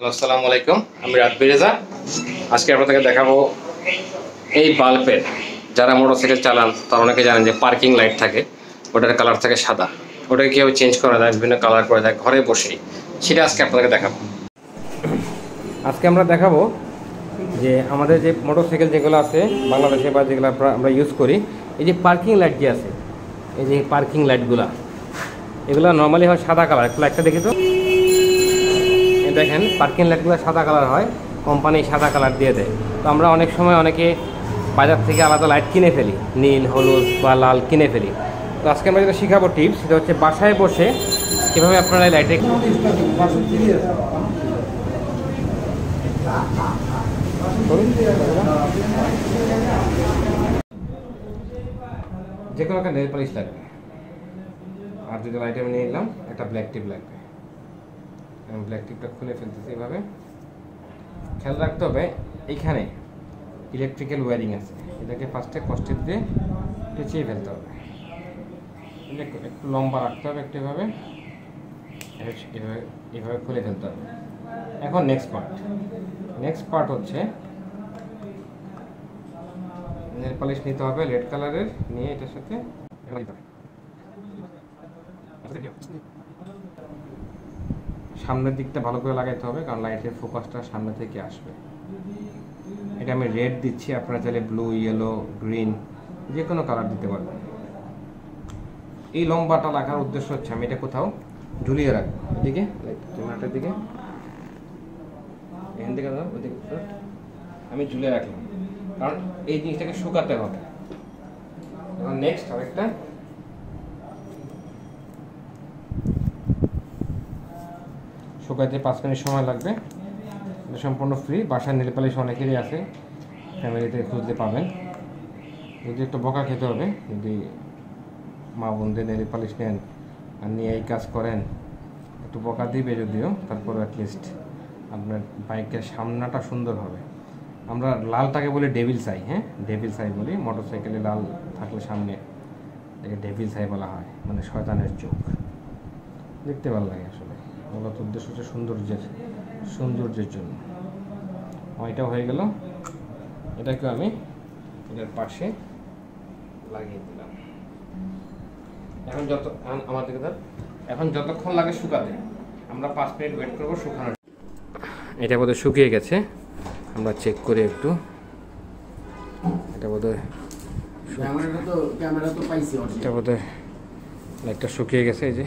আসসালামু আলাইকুম, আমি রাতবি রেজা। আজকে আপনাদেরকে দেখাবো এই বাল্বের, যারা মোটরসাইকেল চালান তারা অনেকে জানেন যে পার্কিং লাইট থাকে, ওটার কালার থাকে সাদা। ওটাকে কীভাবে চেঞ্জ করা যায়, বিভিন্ন কালার করে যায় ঘরে বসেই, সেটা আজকে আপনাদেরকে দেখাবো। আজকে আমরা দেখাবো যে আমাদের যে মোটরসাইকেল যেগুলো আছে বাংলাদেশে বা যেগুলো আমরা ইউজ করি, এই যে পার্কিং লাইট যে আছে, এই যে পার্কিং লাইটগুলো, এগুলো নর্মালি হয় সাদা কালার। একটু লাইটটা দেখি তো, দেখেন পার্কিং লাইটগুলো সাদা কালার হয়, কোম্পানি সাদা কালার দিয়ে দেয়। তো আমরা অনেক সময় অনেকে বাজার থেকে আলাদা লাইট কিনে ফেলি, নীল, হলুদ বা লাল কিনে ফেলি। তো আজকে আমরা যেটা শিখাবো টিপস, সেটা হচ্ছে বাসায় বসে কীভাবে আপনারা লাইটে যে কোনো একটা নেল পলিশ লাগবে, আর দুটো লাইট আমি নিয়ে নিলাম, একটা ব্ল্যাক টিপ লাগবে। আমি ব্ল্যাক টিপটা খুলে ফেলতেছি এভাবে। খেয়াল রাখতে হবে এইখানে ইলেকট্রিক্যাল ওয়্যারিং আছে, এটাকে ফার্স্টে কষ্টেপ দিয়ে পেঁচিয়ে ফেলতে হবে। একটু লম্বা রাখতে হবে, একটু এভাবে এভাবে খুলে ফেলতে হবে। এখন নেক্সট পার্ট হচ্ছে নেল পলিশ নিতে হবে রেড কালারের, নিয়ে এটার সাথে সামনের দিকটা ভালো করে লাগাইতে হবে, কারণ লাইটের ফোকাসটা সামনে থেকে আসবে। এটা আমি রেড দিচ্ছি, আপনারা চাইলে ব্লু, ইয়েলো, গ্রিন যে কোনো কালার দিতে পারবেন। এই লম্বাটা লাগার উদ্দেশ্য হচ্ছে আমি এটা কোথাও ঝুলিয়ে রাখবো, এদিকে ক্যামেরাটার দিকে, এখান থেকে ওদিকে আমি ঝুলিয়ে রাখলাম, কারণ এই জিনিসটাকে শুকাতে হবে। এখন নেক্সট আরেকটা, শুকাইতে 5 মিনিট সময় লাগবে। এটা সম্পূর্ণ ফ্রি, বাসায় নেল পালিশ অনেকেরই আছে, ফ্যামিলিতে খুঁজতে পাবেন। যদি একটু বকা খেতে হবে, যদি মা বোনদের নেল পালিশ নেন আর নিয়ে এই কাজ করেন, একটু বকা দিবে যদিও, তারপরে অ্যাটলিস্ট আপনার বাইকের সামনাটা সুন্দর হবে। আমরা লালটাকে বলি ডেভিল সাই, হ্যাঁ ডেভিল সাই বলি। মোটরসাইকেলে লাল থাকলে সামনে এটাকে ডেভিল সাই বলা হয়, মানে শয়তানের চোখ, দেখতে ভালো লাগে আসলে। মূলত উদ্দেশ্য হচ্ছে সৌন্দর্যের জন্য। ওইটা হয়ে গেল, এটাকে আমি এটার পাশে লাগিয়ে দিলাম। এখন যতক্ষণ লাগে শুকাতে, আমরা 5 মিনিট ওয়েট করবো শুকানোর। এটা বোধহয় শুকিয়ে গেছে, আমরা চেক করি একটু। এটা বোধহয় লাইটটা শুকিয়ে গেছে, এই যে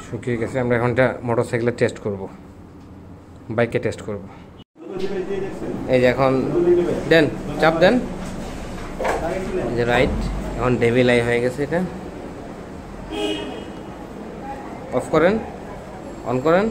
শুকিয়ে গেছে। আমরা এখন এটা মোটরসাইকেলে টেস্ট করব, বাইকে টেস্ট করব। এই যে এখন দেন, চাপ দেন, এই যে রাইট, এখন ডেভিল আই হয়ে গেছে। এটা অফ করেন, অন করেন।